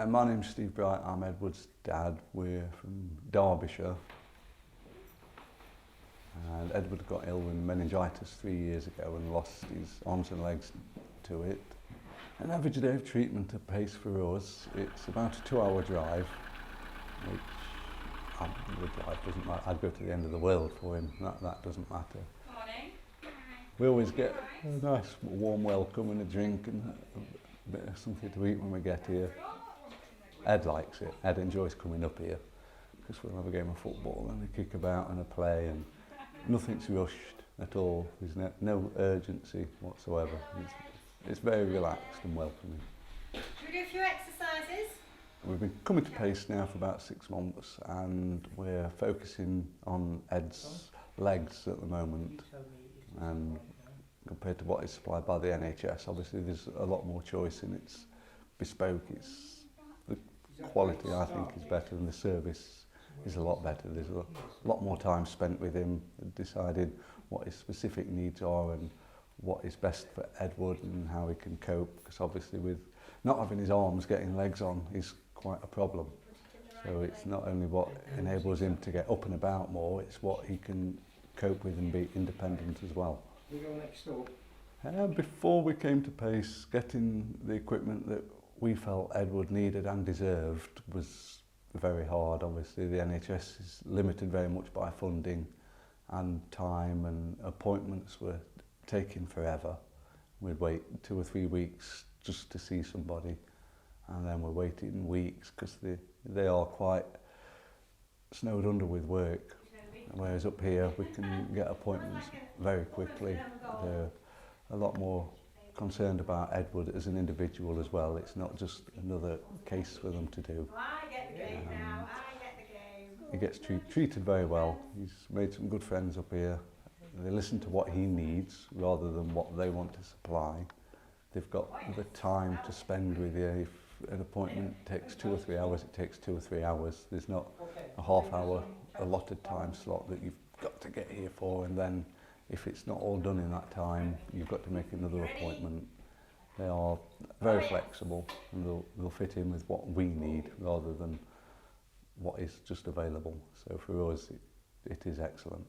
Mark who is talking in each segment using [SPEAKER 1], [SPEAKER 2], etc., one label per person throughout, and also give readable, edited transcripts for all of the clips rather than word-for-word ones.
[SPEAKER 1] My name's Steve Bright, I'm Edward's dad. We're from Derbyshire. And Edward got ill with meningitis 3 years ago and lost his arms and legs to it. An average day of treatment at pace for us, it's about a 2-hour drive, which the drive doesn't matter. I'd go to the end of the world for him, that doesn't matter.
[SPEAKER 2] Morning.
[SPEAKER 1] We always get a nice warm welcome and a drink and a bit of something to eat when we get here. Ed likes it. Ed enjoys coming up here because we'll have a game of football and a kick about and a play, and nothing's rushed at all. There's no urgency whatsoever. It's very relaxed and welcoming.
[SPEAKER 2] Should we do a few exercises?
[SPEAKER 1] We've been coming to pace now for about 6 months and we're focusing on Ed's legs at the moment, and compared to what is supplied by the NHS, obviously there's a lot more choice and it's bespoke. The quality, I think, is better and the service is a lot better. There's a lot more time spent with him deciding what his specific needs are and what is best for Edward and how he can cope, because obviously with not having his arms, getting legs on is quite a problem. So it's not only what enables him to get up and about more, it's what he can cope with and be independent as well.
[SPEAKER 3] We go next door.
[SPEAKER 1] Before we came to pace, getting the equipment that we felt Edward needed and deserved was very hard. Obviously the NHS is limited very much by funding and time, and appointments were taking forever. We'd wait 2 or 3 weeks just to see somebody, and then we're waiting weeks because they are quite snowed under with work. Whereas up here we can get appointments very quickly. They're a lot more concerned about Edward as an individual as well. It's not just another case for them to do. He gets treated very well. He's made some good friends up here. They listen to what he needs rather than what they want to supply. They've got the time to spend with you. If an appointment takes 2 or 3 hours, it takes 2 or 3 hours. There's not a half-hour allotted time slot that you've got to get here for, and then if it's not all done in that time, you've got to make another appointment. They are very flexible and they'll fit in with what we need rather than what is just available. So for us, it is excellent.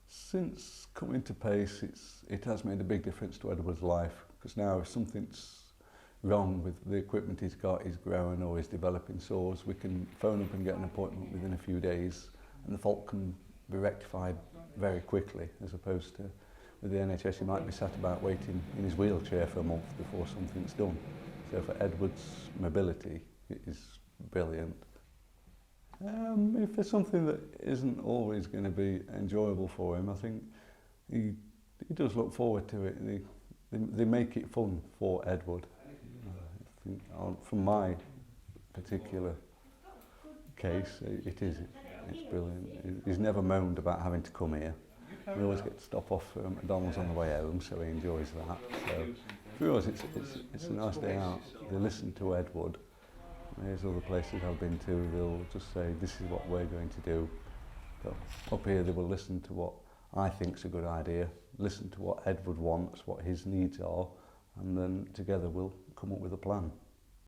[SPEAKER 1] Since coming to pace, it has made a big difference to Edward's life, because now if something's wrong with the equipment he's got, he's growing or he's developing sores, we can phone up and get an appointment within a few days, and the fault can be rectified very quickly, as opposed to with the NHS he might be sat about waiting in his wheelchair for a month before something's done. So for Edward's mobility, it is brilliant. If there's something that isn't always going to be enjoyable for him, I think he does look forward to it. They make it fun for Edward. I think from my particular case, it's brilliant. He's never moaned about having to come here. We always get to stop off at McDonald's on the way home, so he enjoys that. So for us, it's a nice day out. They listen to Edward. There's other places I've been to, they'll just say, this is what we're going to do. But up here they will listen to what I think's a good idea, listen to what Edward wants, what his needs are, and then together we'll come up with a plan.